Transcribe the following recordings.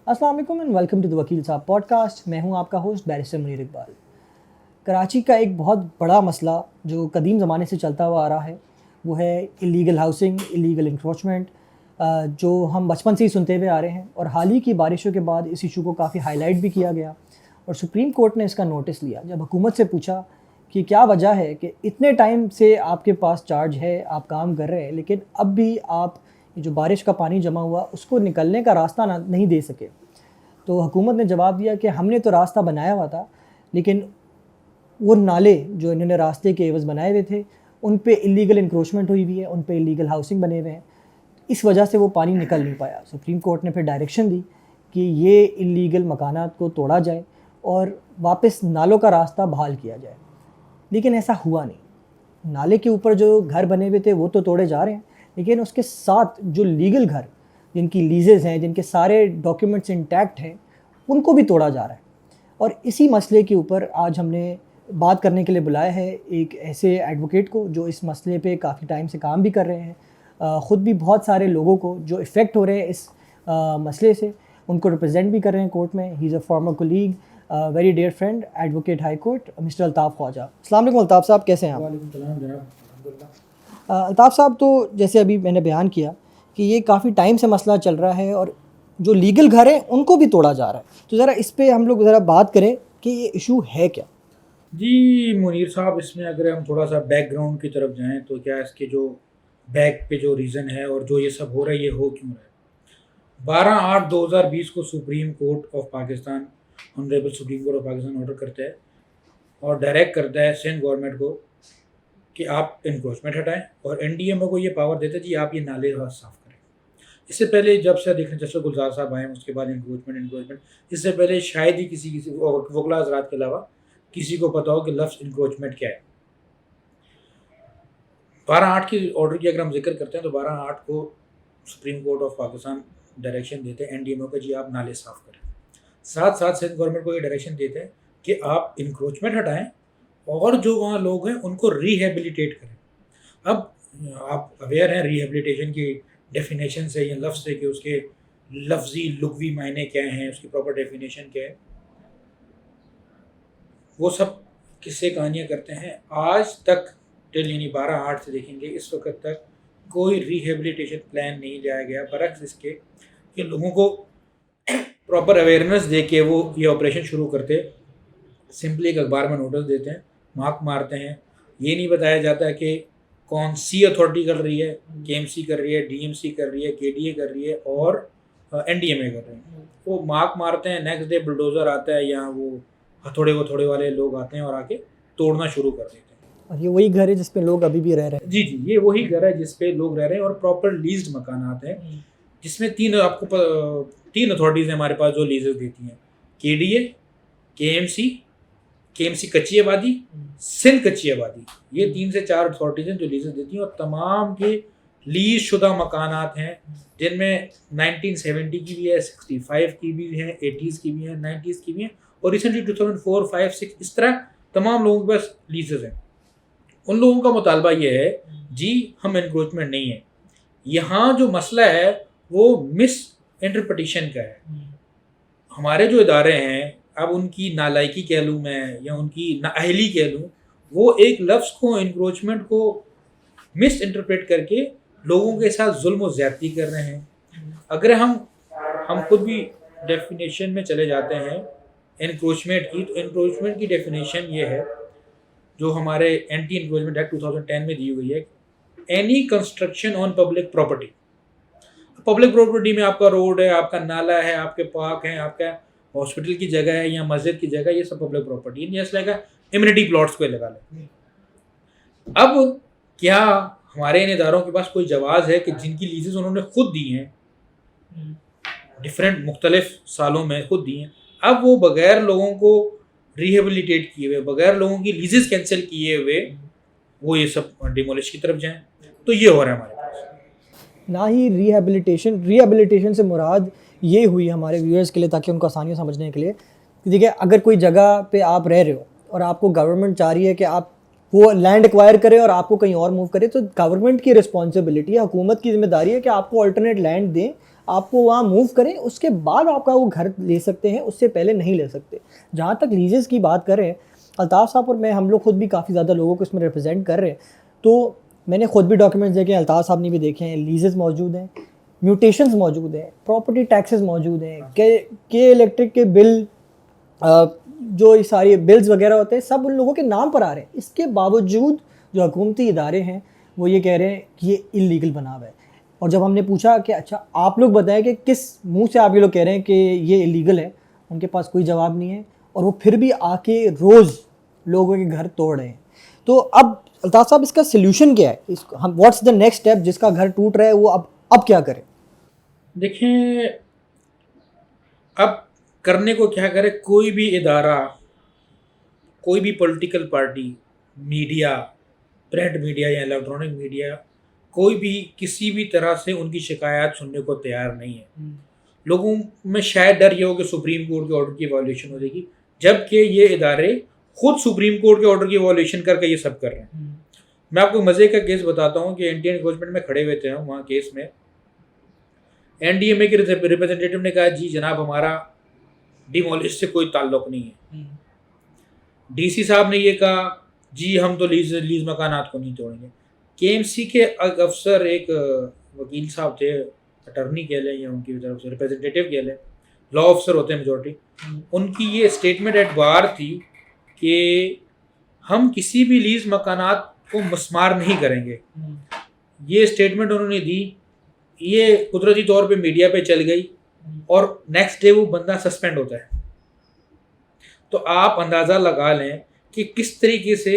अस्सलाम वालेकुम and welcome to the वकील साहब पॉडकास्ट। मैं हूं आपका होस्ट बैरिस्टर मुनीर इकबाल। कराची का एक बहुत बड़ा मसला जो कदीम ज़माने से चलता हुआ आ रहा है वो है इलीगल हाउसिंग, इलीगल इंक्रोचमेंट, जो हम बचपन से ही सुनते हुए आ रहे हैं और हाल ही की बारिशों के बाद इस इशू को काफ़ी हाईलाइट भी किया गया और सुप्रीम कोर्ट ने इसका नोटिस लिया। जब हुकूमत से पूछा कि क्या वजह है कि इतने टाइम से आपके पास चार्ज है, आप काम कर रहे हैं, लेकिन अब भी आप जो बारिश का पानी जमा हुआ उसको निकलने का रास्ता नहीं दे सके, तो हुकूमत ने जवाब दिया कि हमने तो रास्ता बनाया हुआ था, लेकिन वो नाले जो इन्होंने रास्ते के एवज़ बनाए हुए थे उन पे इलीगल इंक्रोचमेंट हुई हुई है, उन पे इलीगल हाउसिंग बने हुए हैं, इस वजह से वो पानी निकल नहीं पाया। सुप्रीम कोर्ट ने फिर डायरेक्शन दी कि ये इलीगल मकानात को तोड़ा जाए और वापस नालों का रास्ता बहाल किया जाए, लेकिन ऐसा हुआ नहीं। नाले के ऊपर जो घर बने हुए थे वो तो तोड़े जा रहे हैं, लेकिन उसके साथ जो लीगल घर जिनकी लीजेज़ हैं, जिनके सारे डॉक्यूमेंट्स इंटैक्ट हैं, उनको भी तोड़ा जा रहा है। और इसी मसले के ऊपर आज हमने बात करने के लिए बुलाया है एक ऐसे एडवोकेट को जो इस मसले पे काफ़ी टाइम से काम भी कर रहे हैं, ख़ुद भी बहुत सारे लोगों को जो इफ़ेक्ट हो रहे हैं इस मसले से उनको रिप्रेजेंट भी कर रहे हैं कोर्ट में। He is a former colleague, very dear friend, advocate high court mister Altaf Khwaja. अस्सलाम वालेकुम अल्ताफ़ साहब, कैसे हैं आप? वालेकुम सलाम जनाब। अल्ताफ़ साहब, तो जैसे अभी मैंने बयान किया कि ये काफ़ी टाइम से मसला चल रहा है और जो लीगल घर हैं उनको भी तोड़ा जा रहा है, तो ज़रा इस पे हम लोग ज़रा बात करें कि ये इशू है क्या। जी मुनीर साहब, इसमें अगर हम थोड़ा सा बैकग्राउंड की तरफ जाएं तो क्या इसके जो बैक पे जो रीज़न है और जो ये सब हो रहा है ये हो क्यों रहा है। 12/8/2020 को supreme court of Pakistan, honourable supreme court of Pakistan order करता है और डायरेक्ट करता है सिंध गवर्नमेंट को कि आप इंक्रोचमेंट हटाएं और एनडीएमओ को ये पावर देता है जी आप ये नाले साफ़ करें। इससे पहले जब से देखें जैसे गुलजार साहब आए उसके बाद इंक्रोचमेंट इससे पहले शायद ही किसी वकला हज़रात के अलावा किसी को पता हो कि लफ्ज़ इंक्रोचमेंट क्या है। 12/8 की ऑर्डर की अगर हम जिक्र करते हैं तो 12/8 को supreme court of Pakistan direction देते हैं एनडीएमओ को जी आप नाले साफ़ करें। साथ साथ सिंध गवर्नमेंट को ये डायरेक्शन देते हैं कि आप इंक्रोचमेंट हटाएं और जो वहाँ लोग हैं उनको रिहेबिलिटेट करें। अब आप अवेयर हैं रिहेबिलिटेशन की डेफिनेशन से या लफ्ज़ से कि उसके लफ्ज़ी लुग़वी मायने क्या हैं, उसकी प्रॉपर डेफिनेशन क्या है, वो सब किस्से कहानियाँ करते हैं। आज तक टिल यानी 12/8 से देखेंगे इस वक्त तक कोई रिहेबिलिटेशन प्लान नहीं लाया गया, बरक्स इसके कि लोगों को प्रॉपर अवेयरनेस दे के वो ये ऑपरेशन शुरू करते। सिंपली एक अखबार में नोटिस देते हैं, मार्क मारते हैं, ये नहीं बताया जाता है कि कौन सी अथॉरिटी कर रही है, केएमसी कर रही है, डीएमसी कर रही है, केडीए कर रही है और एनडीएमए कर रहे हैं। वो मार्क मारते हैं, नेक्स्ट डे बुलडोज़र आता है या वो हथौड़े वाले लोग आते हैं और आके तोड़ना शुरू कर देते हैं। और ये वही घर है जिसपे लोग अभी भी रह रहे हैं। जी जी, ये वही घर है जिस पे लोग रह रहे हैं और प्रॉपर लीज्ड मकानात हैं, जिसमें तीन अथॉरिटीज़ हैं हमारे पास जो लीजेस देती हैं, केडीए, केएमसी कच्ची आबादी, सिंध कच्ची आबादी। ये 3 से 4 अथॉरिटीज़ हैं जो लीजेस देती हैं और तमाम के लीज शुदा मकानात हैं जिनमें 1970 की भी है, 65 की भी है, 80s की भी है, 90s की भी है और रिसेंटली 2004, 5, 6 इस तरह तमाम लोगों के पास लीजेस हैं। उन लोगों का मुतालबा ये है जी हम इंक्रोचमेंट नहीं है, यहाँ जो मसला है वो मिस इंटरप्रटेशन का है। हमारे जो इदारे हैं, अब उनकी नालायकी कह लूँ मैं या उनकी नाअहली कह लूँ, वो एक लफ्ज़ को इंक्रोचमेंट को मिस इंटरप्रेट करके लोगों के साथ जुल्म और ज़्यादती कर रहे हैं। अगर हम खुद भी डेफिनेशन में चले जाते हैं एनक्रोचमेंट की, तो एनक्रोचमेंट की डेफिनेशन ये है जो हमारे एंटी एनक्रोचमेंट एक्ट 2010 में दी हुई है, any construction on public property. Public property में आपका रोड है, आपका नाला है, आपके पार्क हैं, आपका हॉस्पिटल की जगह है या मस्जिद की जगह, ये सब पब्लिक प्रॉपर्टी है। जैसे लगा इम्यूनिटी प्लॉट्स को लगा लें। अब क्या हमारे इन इदारों के पास कोई जवाज़ है कि जिनकी लीजेस उन्होंने खुद दी हैं, डिफरेंट मुख्तलिफ सालों में खुद दी हैं, अब वो बगैर लोगों को रिहेबिलिटेट किए हुए, बगैर लोगों की लीजेस कैंसिल किए हुए वो ये सब डिमोलिश की तरफ जाएं, तो ये हो रहा है हमारे पास। ना ही रिहेबिलिटेशन से मुराद ये हुई हमारे व्यूअर्स के लिए, ताकि उनको आसानी समझने के लिए कि देखिए, अगर कोई जगह पे आप रह रहे हो और आपको गवर्नमेंट चाह रही है कि आप वो लैंड एक्वायर करें और आपको कहीं और मूव करें, तो गवर्नमेंट की रिस्पॉन्सिबिलिटी है, हुकूमत की जिम्मेदारी है कि आपको अल्टरनेट लैंड दें, आपको वहाँ मूव करें, उसके बाद आपका वो घर ले सकते हैं, उससे पहले नहीं ले सकते। जहाँ तक लीजेस की बात करें, अल्ताफ़ साहब और मैं, हम लोग खुद भी काफ़ी ज़्यादा लोगों को इसमें रिप्रेजेंट कर रहे हैं, तो मैंने खुद भी डॉक्यूमेंट्स देखे हैं, अल्ताफ़ साहब ने भी देखे हैं। लीजेस मौजूद हैं, म्यूटेशंस मौजूद हैं, प्रॉपर्टी टैक्सेस मौजूद हैं, के इलेक्ट्रिक के बिल, जो ये सारी बिल्स वगैरह होते हैं, सब उन लोगों के नाम पर आ रहे हैं। इसके बावजूद जो हुकूमती इदारे हैं वो ये कह रहे हैं कि ये इलीगल बना हुआ है। और जब हमने पूछा कि अच्छा आप लोग बताएं कि किस मुंह से आप ये लोग कह रहे हैं कि ये इलीगल है, उनके पास कोई जवाब नहीं है, और वो फिर भी आके रोज़ लोगों के घर तोड़ रहे हैं। तो अब अल्ताफ़ साहब, इसका सोल्यूशन क्या है? हम व्हाट्स द नेक्स्ट स्टेप? जिसका घर टूट रहा है वो अब क्या करें? देखें, अब करने को क्या करे, कोई भी इदारा, कोई भी political party, media, print media या इलेक्ट्रॉनिक मीडिया, कोई भी किसी भी तरह से उनकी शिकायत सुनने को तैयार नहीं है। लोगों में शायद डर ये हो कि सुप्रीम कोर्ट के ऑर्डर की वॉल्यूशन हो जाएगी, जबकि ये इदारे खुद सुप्रीम कोर्ट के ऑर्डर की वॉल्यूशन करके ये सब कर रहे हैं। मैं आपको मज़े का केस बताता हूँ कि इंडियन एनफोर्समेंट में खड़े हुए थे हम वहाँ केस में। एनडीएमए के रिप्रेजेंटेटिव ने कहा जी जनाब हमारा डिमोलिश से कोई ताल्लुक नहीं है। डीसी साहब ने ये कहा जी हम तो लीज मकानात को नहीं तोड़ेंगे। केएमसी के अफसर, एक वकील साहब थे, अटर्नी कह लें या उनकी तरफ से रिप्रेजेंटेटिव कह लें, लॉ ऑफिसर होते हैं मेजॉरिटी, उनकी ये स्टेटमेंट एट बार थी कि हम किसी भी लीज मकानात को मस्मार नहीं करेंगे। ये स्टेटमेंट उन्होंने दी, ये कुदरती तौर पे मीडिया पे चल गई और नेक्स्ट डे वो बंदा सस्पेंड होता है। तो आप अंदाज़ा लगा लें कि किस तरीके से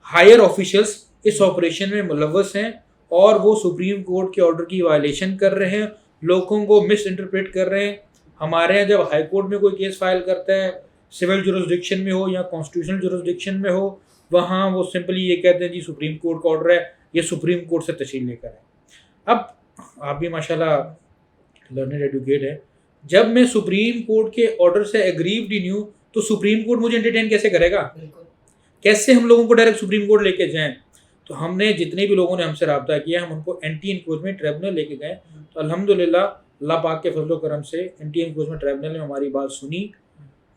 हायर ऑफिशियल्स इस ऑपरेशन में मुलव्वस हैं और वो सुप्रीम कोर्ट के ऑर्डर की वायलेशन कर रहे हैं, लोगों को मिस इंटरप्रेट कर रहे हैं। हमारे यहाँ जब हाई कोर्ट में कोई केस फाइल करता है, सिविल जुरिस्डिक्शन में हो या कॉन्स्टिट्यूशनल जुरिस्डिक्शन में हो, वहाँ वो सिंपली ये कहते हैं जी सुप्रीम कोर्ट का ऑर्डर है, ये सुप्रीम कोर्ट से तशरीह लेकर है। अब आप भी माशाल्लाह लर्नेड एडुकेट है, जब मैं सुप्रीम कोर्ट के ऑर्डर से एग्रीव्ड ही नहीं हूँ तो सुप्रीम कोर्ट मुझे एंटरटेन कैसे करेगा? कैसे हम लोगों को डायरेक्ट सुप्रीम कोर्ट लेके जाएं? तो हमने जितने भी लोगों ने हमसे रब्ता किया, हम उनको एंटी इन्क्रोचमेंट ट्रिब्यूनल लेके गए। तो अल्हम्दुलिल्लाह अल्लाह पाक के फजल करम से एंटी इन्क्रोचमेंट ट्रिब्यूनल ने हमारी बात सुनी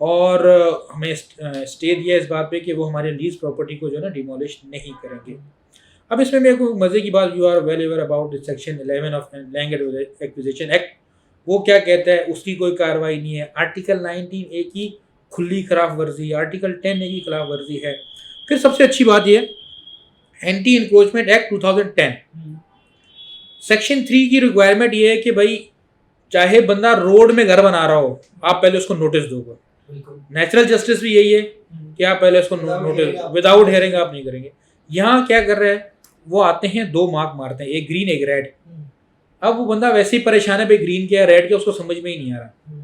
और हमें स्टे दिया इस बात पे कि वो हमारे लीज प्रॉपर्टी को जो है ना डिमोलिश नहीं करेंगे। अब इसमें मेरे को मज़े की बात, you are well aware about section 11 of land acquisition act, वो क्या कहता है, उसकी कोई कार्रवाई नहीं है। आर्टिकल 19A की खुली खिलाफ वर्जी, आर्टिकल 10A की खिलाफ वर्जी है। फिर सबसे अच्छी बात यह, एंटी इनक्रोचमेंट एक्ट 2010 सेक्शन 3 की रिक्वायरमेंट ये है कि भाई चाहे बंदा रोड में घर बना रहा हो, आप पहले उसको नोटिस दोगे। नेचुरल जस्टिस भी यही है कि आप पहले उसको नोटिस, विदाउट हेयरिंग आप नहीं करेंगे। यहाँ क्या कर रहे हैं, वो आते हैं, 2 मार्क मारते हैं, एक ग्रीन एक रेड। अब वो बंदा वैसे ही परेशान है भाई ग्रीन क्या रेड क्या, उसको समझ में ही नहीं आ रहा।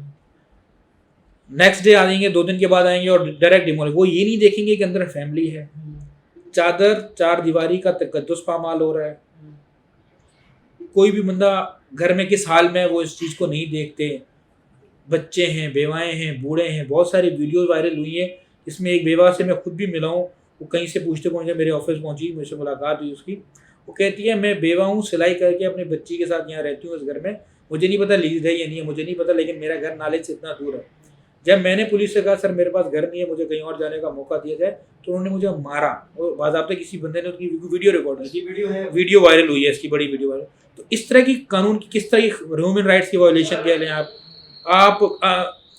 नेक्स्ट डे आ जाएंगे, 2 दिन के बाद आएंगे और डायरेक्ट डिमोलिश। वो ये नहीं देखेंगे कि अंदर फैमिली है, चार दीवारी का तकद्दुस पामाल हो रहा है। कोई भी बंदा घर में किस हाल में है वो इस चीज़ को नहीं देखते। बच्चे हैं, बेवाएं हैं, बूढ़े हैं। बहुत सारी वीडियोस वायरल हुई है, इसमें एक बेवा से मैं खुद भी मिला हूँ। वो कहीं से पूछते पहुँचे मेरे ऑफिस पहुँची, मुझसे मुलाकात हुई उसकी। वो कहती है मैं बेवा हूँ, सिलाई करके अपने बच्ची के साथ यहाँ रहती हूँ इस घर में, मुझे नहीं पता लीज है या नहीं है, मुझे नहीं पता, लेकिन मेरा घर नाले से इतना दूर है। जब मैंने पुलिस से कहा सर मेरे पास घर नहीं है, मुझे कहीं और जाने का मौका दिया जाए, तो उन्होंने मुझे मारा। और बाज़ाब्ता किसी बंदे ने उसकी वीडियो रिकॉर्ड की, वीडियो वायरल हुई है, इसकी बड़ी वीडियो वायरल। तो इस तरह की कानून की, किस तरह की ह्यूमन राइट्स की वायलेशन कह लें आप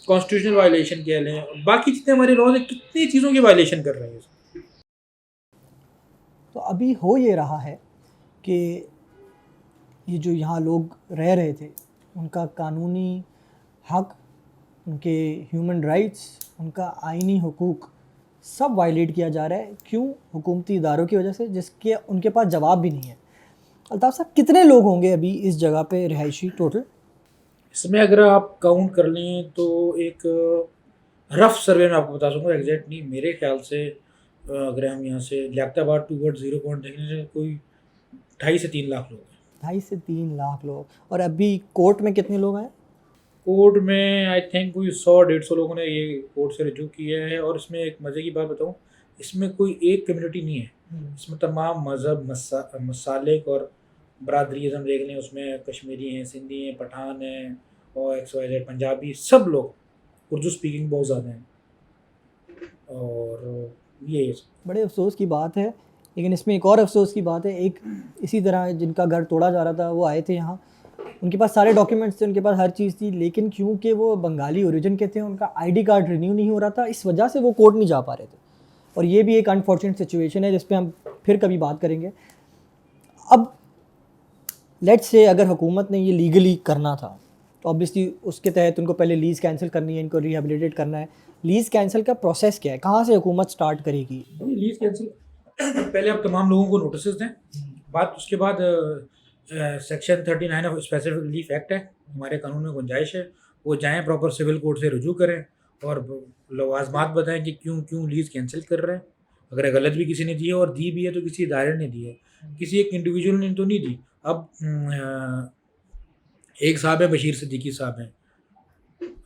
कॉन्स्टिट्यूशनल वायलेशन कह लें, बाकी जितने हमारे लॉज हैं, कितनी चीज़ों की वायलेशन कर रहे हैं। तो अभी हो ये रहा है कि ये जो यहाँ लोग रह रहे थे, उनका कानूनी हक, उनके ह्यूमन राइट्स, उनका आईनी हुकूक सब वायलेट किया जा रहा है। क्यों? हुकूमती इदारों की वजह से, जिसके उनके पास जवाब भी नहीं है। अल्ताफ़ साहब, कितने लोग होंगे अभी इस जगह पे रिहायशी टोटल? इसमें अगर आप काउंट कर लें तो एक रफ सर्वे में आपको बता दूँगा, एग्जैक्ट नहीं, मेरे ख्याल से अगर हम यहाँ से लियाकताबाद टूवर्ड 0 पॉइंट देखने से कोई 2.5 से 3 लाख लोग हैं। 2.5 से 3 लाख लोग। और अभी कोर्ट में कितने लोग हैं? कोर्ट में आई थिंक कोई 100-150 लोगों ने ये कोर्ट से रिजू किया है। और इसमें एक मज़े की बात बताऊँ, इसमें कोई एक कम्युनिटी नहीं है, इसमें तमाम मज़हब, मसालिक और बरादरीज़म देख लें, उसमें कश्मीरी हैं, सिंधी हैं, पठान हैं और XYZ पंजाबी, सब लोग उर्दू स्पीकिंग बहुत ज़्यादा हैं। और ये बड़े अफसोस की बात है, लेकिन इसमें एक और अफसोस की बात है, एक इसी तरह जिनका घर तोड़ा जा रहा था वो आए थे यहाँ, उनके पास सारे डॉक्यूमेंट्स थे, उनके पास हर चीज़ थी, लेकिन क्योंकि वो बंगाली ओरिजिन के थे उनका आईडी कार्ड रिन्यू नहीं हो रहा था, इस वजह से वो कोर्ट नहीं जा पा रहे थे। और ये भी एक अनफॉर्चुनेट सिचुएशन है जिस पे हम फिर कभी बात करेंगे। अब लेट्स से अगर हुकूमत ने ये लीगली करना था तो ऑब्वियसली उसके तहत उनको पहले लीज़ कैंसिल करनी है, इनको रिहेबिलिटेट करना है। लीज़ कैंसिल का प्रोसेस क्या है, कहाँ से हुकूमत स्टार्ट करेगी? लीज कैंसिल पहले आप तमाम लोगों को नोटिस दें, बात उसके बाद section 39 of specific relief act है, हमारे कानून में गुंजाइश है, वो जाएं प्रॉपर सिविल कोर्ट से रुजू करें और लवाजमात बताएं कि क्यों क्यों लीज़ कैंसिल कर रहे हैं। अगर गलत भी किसी ने दी है और दी भी है तो किसी इदारे ने दी है, किसी एक इंडिविजुअल ने तो नहीं दी। अब एक साहब है, बशीर सिद्दीकी साहब हैं,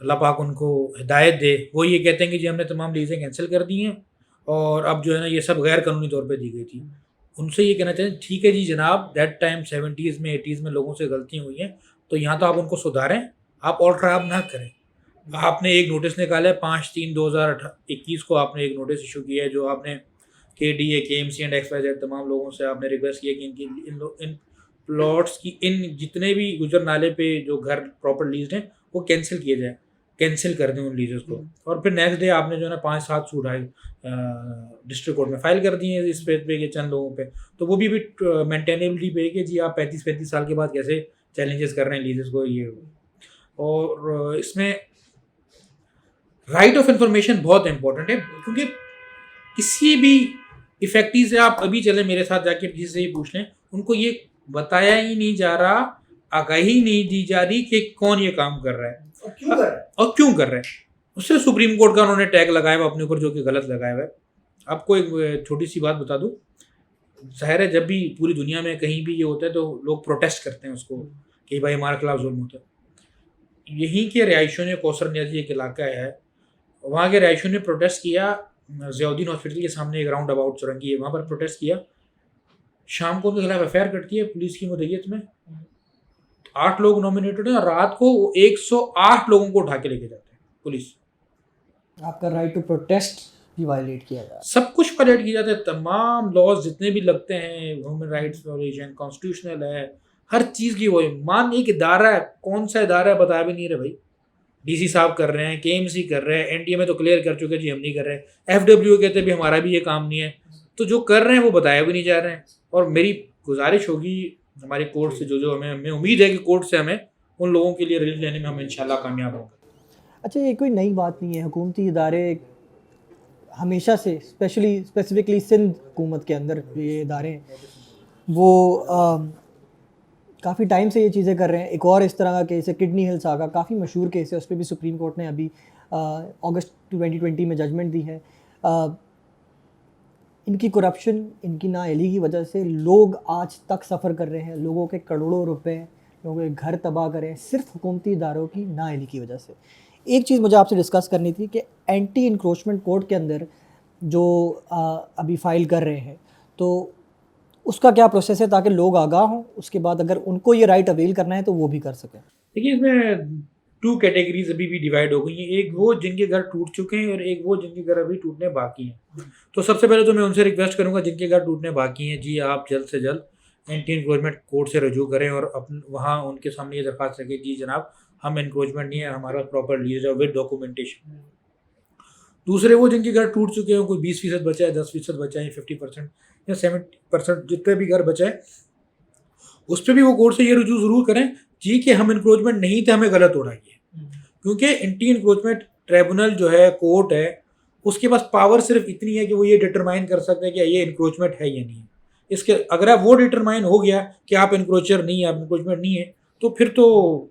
अल्लाह पाक उनको हिदायत दे, वो ये कहते हैं कि जी हमने तमाम लीज़ें कैंसिल कर दी हैं और अब जो है ना ये सब गैर कानूनी तौर पे दी गई थी। उनसे ये कहना चाहिए ठीक है जी जनाब, दैट टाइम 70s में 80s में लोगों से गलतियाँ हुई हैं, तो यहाँ तो आप उनको सुधारें, आप और ख़राब ना करें। आपने एक नोटिस निकाला है 5/3/2021 को, आपने एक नोटिस इशू किया है, जो आपने KDA, KMC एंड XYZ तमाम लोगों से आपने रिक्वेस्ट किया कि इनकी इन प्लॉट्स की इन जितने भी गुजर नाले पे जो घर प्रॉपर लीज हैं वो कैंसिल किए जाए, कैंसिल कर दें उन लीजेस को। और फिर नेक्स्ट डे आपने जो है ना 5-7 सूट आए डिस्ट्रिक्ट कोर्ट में फाइल कर दिए इस पे के चंद लोगों पे, तो वो भी मेंटेनेबिलिटी पे कि जी आप 35-35 साल के बाद कैसे चैलेंजेस कर रहे हैं लीजेस को ये। और इसमें राइट ऑफ इंफॉर्मेशन बहुत इंपॉर्टेंट है, क्योंकि किसी भी इफेक्टिव से आप अभी चले मेरे साथ जाके किसी से ही पूछ लें, उनको ये बताया ही नहीं जा रहा, आगाही नहीं दी जा रही कि कौन ये काम कर रहा है और क्यों कर रहा है। उससे सुप्रीम कोर्ट का उन्होंने टैग लगाया हुआ अपने ऊपर, जो कि गलत लगाया हुआ है। आपको एक छोटी सी बात बता दूं, जाहिर है जब भी पूरी दुनिया में कहीं भी ये होता है तो लोग प्रोटेस्ट करते हैं उसको कि भाई हमारे खिलाफ जुल्म होता है। यहीं के रिहायशियों ने, कौसर नियाजी एक इलाका है, वहाँ के रिहायशियों ने प्रोटेस्ट किया, ज़ियाउद्दीन हॉस्पिटल के सामने एक राउंड अबाउट चुरंगी है, वहाँ पर प्रोटेस्ट किया। शाम को उनके खिलाफ FIR करती है पुलिस की मुद्दत में, 8 लोग नॉमिनेटेड हैं और रात को 108 लोगों को उठा के लेके जाते हैं पुलिस। आपका राइट टू प्रोटेस्ट भी वायलेट किया जा रहा है, सब कुछ वायलेट किया जाता है, तमाम लॉज जितने भी लगते हैं, ह्यूमन राइट्स वायलेशन, कॉन्स्टिट्यूशनल है, हर चीज़ की वो मान एक इदारा है, कौन सा इदारा है बताया भी नहीं रहे भाई। DC साहब कर रहे हैं, KMC कर रहे हैं, NTA में तो क्लियर कर चुके जी हम नहीं कर रहे हैं, FWA कहते भी हमारा भी ये काम नहीं है, तो जो कर रहे हैं वो बताया भी नहीं जा रहे हैं। और मेरी गुजारिश होगी हमारे कोर्ट से, जो हमें उम्मीद है कि कोर्ट से हमें उन लोगों के लिए रिलीफ लेने में हम इंशाल्लाह कामयाब होंगे। अच्छा ये कोई नई बात नहीं है, हुकूमती इदारे हमेशा से स्पेसिफिकली सिंध हुकूमत के अंदर ये इदारे हैं वो काफ़ी टाइम से ये चीज़ें कर रहे हैं। एक और इस तरह का केस है किडनी हिल सागा, काफ़ी मशहूर केस है, उस पर भी सुप्रीम कोर्ट ने अभी अगस्त 2020 में जजमेंट दी है। इनकी करप्शन, इनकी नाअहली की वजह से लोग आज तक सफ़र कर रहे हैं, लोगों के करोड़ों रुपए, लोगों के घर तबाह करें सिर्फ हुकूमती इदारों की नाअहली की वजह से। एक चीज़ मुझे आपसे डिस्कस करनी थी कि एंटी इंक्रोचमेंट कोर्ट के अंदर जो अभी फाइल कर रहे हैं, तो उसका क्या प्रोसेस है ताकि लोग आगाह हों, उसके बाद अगर उनको ये राइट अवेल करना है तो वो भी कर सकें? देखिए इसमें 2 कैटेगरीज अभी भी डिवाइड हो गई हैं, एक वो जिनके घर टूट चुके हैं और एक वो जिनके घर अभी टूटने बाकी हैं। तो सबसे पहले तो मैं उनसे रिक्वेस्ट करूंगा जिनके घर टूटने बाकी हैं, जी आप जल्द से जल्द एंटी इंक्रोचमेंट कोर्ट से रजू करें और वहाँ उनके सामने ये दरख्वास्त रखें, जी जनाब हम इंक्रोचमेंट नहीं है, हमारा प्रॉपर लीज है विद डॉक्यूमेंटेशन। दूसरे वो जिनके घर टूट चुके हैं, कोई 20% बचा है, 10% बचा है, 50% या 70% जितने भी घर बचा है, उस पर भी वो कोर्ट से ये रुजू ज़रूर करें जी कि हम इंक्रोचमेंट नहीं थे, हमें गलत हो रहा है। क्योंकि एंटी इंक्रोचमेंट ट्रिब्यूनल जो है, कोर्ट है, उसके पास पावर सिर्फ इतनी है कि वो ये डिटरमाइन कर सकते हैं कि ये इंक्रोचमेंट है या नहीं है। इसके अगर आप वो डिटरमाइन हो गया कि आप इंक्रोचर नहीं है, आप इंक्रोचमेंट नहीं है, तो फिर तो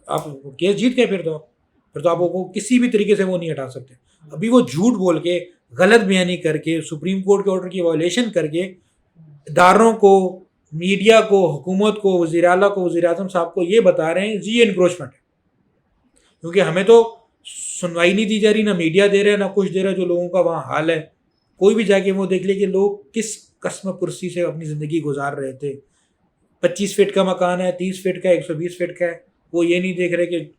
आप केस जीत गए, फिर तो आप वो किसी भी तरीके से वो नहीं हटा सकते। अभी वो झूठ बोल के, गलत बयानी करके, सुप्रीम कोर्ट के ऑर्डर की वायलेशन करके इदारों को, मीडिया को, हुकूमत को, वज़ीर आला को, वज़ीर आज़म साहब को ये बता रहे हैं जी ये इंक्रोचमेंट है। क्योंकि हमें तो सुनवाई नहीं दी जा रही, ना मीडिया दे रहे हैं, ना कुछ दे रहा है। जो लोगों का वहाँ हाल है, कोई भी जाके वो देख ले कि लोग किस कसम कुर्सी से अपनी ज़िंदगी गुजार रहे थे। 25 फीट का मकान है, 30 फीट का है, 120 फीट का है, वो ये नहीं देख रहे कि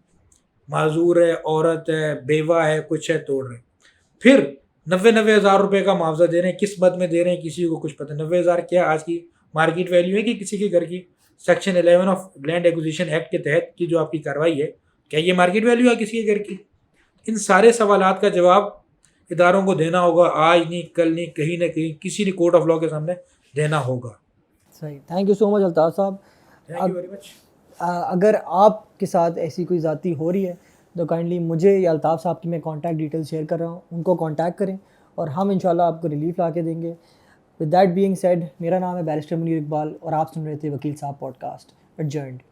माजूर है, औरत है, बेवा है, कुछ है, तोड़ रहे। फिर 90 हज़ार रुपये का मुआवजा दे रहे हैं, किस मद में दे रहे हैं किसी को कुछ पता। 90 हज़ार क्या आज की मार्केट वैल्यू है कि किसी के घर की? Section 11 of land acquisition act के तहत की जो आपकी कार्रवाई है, क्या ये मार्केट वैल्यू है किसी के घर की? इन सारे सवालात का जवाब इदारों को देना होगा, आज नहीं, कल नहीं, कहीं ना कहीं किसी भी कोर्ट ऑफ लॉ के सामने देना होगा। सही, thank you so much Altaf साहब। Thank you very much. अगर आपके साथ ऐसी कोई ज़ाती हो रही है तो काइंडली मुझे या अल्ताफ़ साहब की मैं कॉन्टैक्ट डिटेल्स शेयर कर रहा हूँ, उनको कॉन्टैक्ट करें और हम इंशाल्लाह आपको रिलीफ ला के देंगे। विद दैट बीइंग सेड, मेरा नाम है बैरिस्टर मुनीर इकबाल और आप सुन रहे थे वकील साहब पॉडकास्ट एडजर्न्ड।